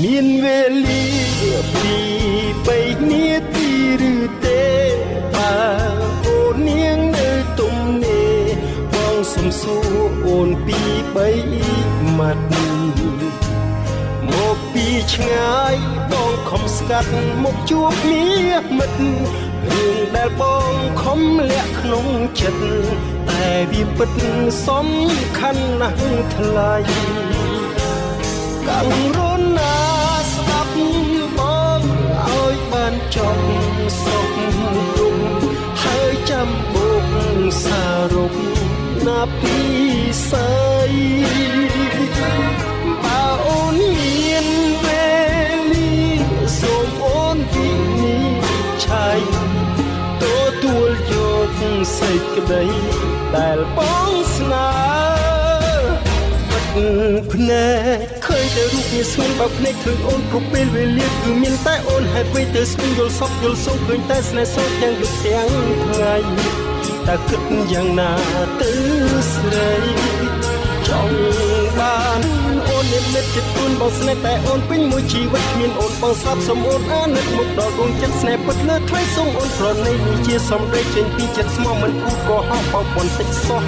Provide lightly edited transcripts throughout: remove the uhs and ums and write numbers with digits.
មានវេលាពីបីនាទីឬទេបើអូននាងនៅទំនេរបងសុំសួរអូនពីបីម៉ាត់មកពីឆ្ងាយបងខំស្កាត់មកជួបមាមិត្តរឿងដែលបងខំលាក់ក្នុងចិត្តតែវាពិតសំខាន់ណាស់ថ្លៃកាំងរុនណាស្ដាប់បងឲ្យបានចប់សុខទុក្ខហើយចាំបូកសាររុបណាពីស្អីបើអូនមានវេលាសូមអូនវិនិច្ឆ័យទទួលយកសេចក្តីដែលបងស្នេហ៍ភ្នែកឃើញតែរូបនេះស្ងួនបើភ្នែកឃើញអូនគ្រប់ពេលវេលាគឺមានតែអូនហេតុអ្វីទៅស្ងួនយល់សពយល់សោកឃើញតែស្នេហ៍សោកទាំងយប់ទាំងថ្ងៃតែគិតយ៉ាងណាទៅស្រីចង់បានអូននិមិត្តចិត្តខ្លួនបងស្នេហ៍តែអូនពេញមួយជីវិតគ្មានអូនបងស្លាប់សូមអូនអាណិតមុខដល់ដួងចិត្តស្នេហ៍ពិតលើថ្លៃសូមអូនប្រណីនេះជាសំដីចេញពីចិត្តស្មោះមិនគូក៏ហោះបោកបន្តិចសោះ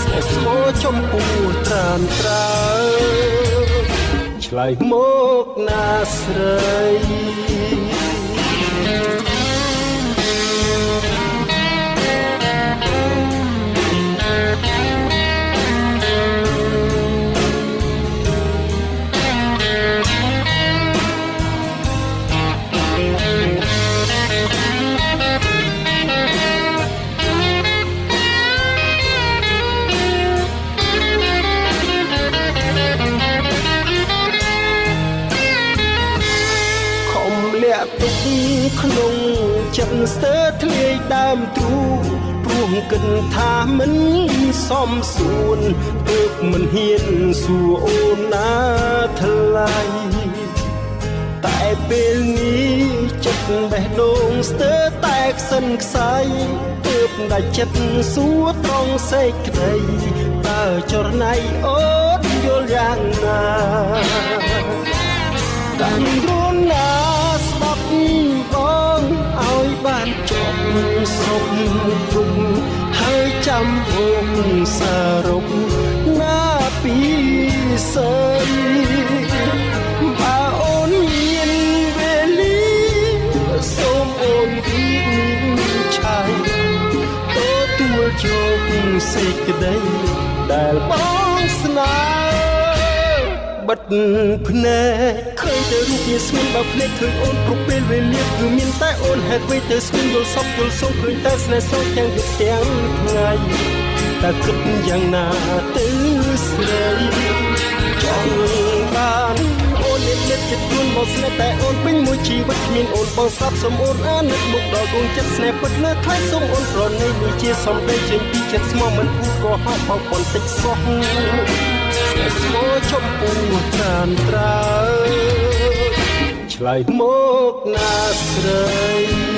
ស្នេហ៍ស្មោះចំពោះត្រានត្រើឆ្លើយមកណាស្រីទុកក្នុងចិត្តស្ទើរធ្លាយដើមទ្រូងព្រោះគិតថាមិនសមសួនទើបមិនហ៊ានសួរអូនណាថ្លៃតែពេលនេះចិត្តបេះដូងស្ទើរតែខ្សិនខ្សៃទើបដាច់ចិត្តសួរត្រង់សេចក្តីតើចរណៃអូនយល់យ៉ាងណាកាំងរុនណាស្ដាប់បងឲ្យបានចប់សុខទុក្ខហើយចាំអូនសាររុបណាពីស្អីបើអូនមានវេលាសូមអូនវិនិច្ឆ័យទទួលយកសេចក្តីដែលបងស្នេហ៍បិទភ្នែកឃើញតែរូបនេះស្ងួនបើភ្នែកឃើញអូនគ្រប់ពេលវេលាគឺមានតែអូនហេតុអ្វីទៅស្ងួនយល់សពយល់សោកឃើញតែស្នេហ៍សោកទាំងយប់ទាំងថ្ងៃតែគិតយ៉ាងណាទៅស្រីចង់បានអូននិមិត្តចិត្តខ្លួនមកស្នេហ៍តែអូនពេញមួយជីវិតគ្មានអូនបងស្លាប់សូមអូនអាណិតមុខដល់ដួងចិត្តស្នេហ៍ពិតលើថ្លៃសូមអូនប្រណីនេះជាសំដីចេញពីចិត្តស្មោះមិនគូក៏ហោះបោកបន្តិចសោះស្មោះចំពោះត្រានត្រើឆ្លើយមកណាស្រី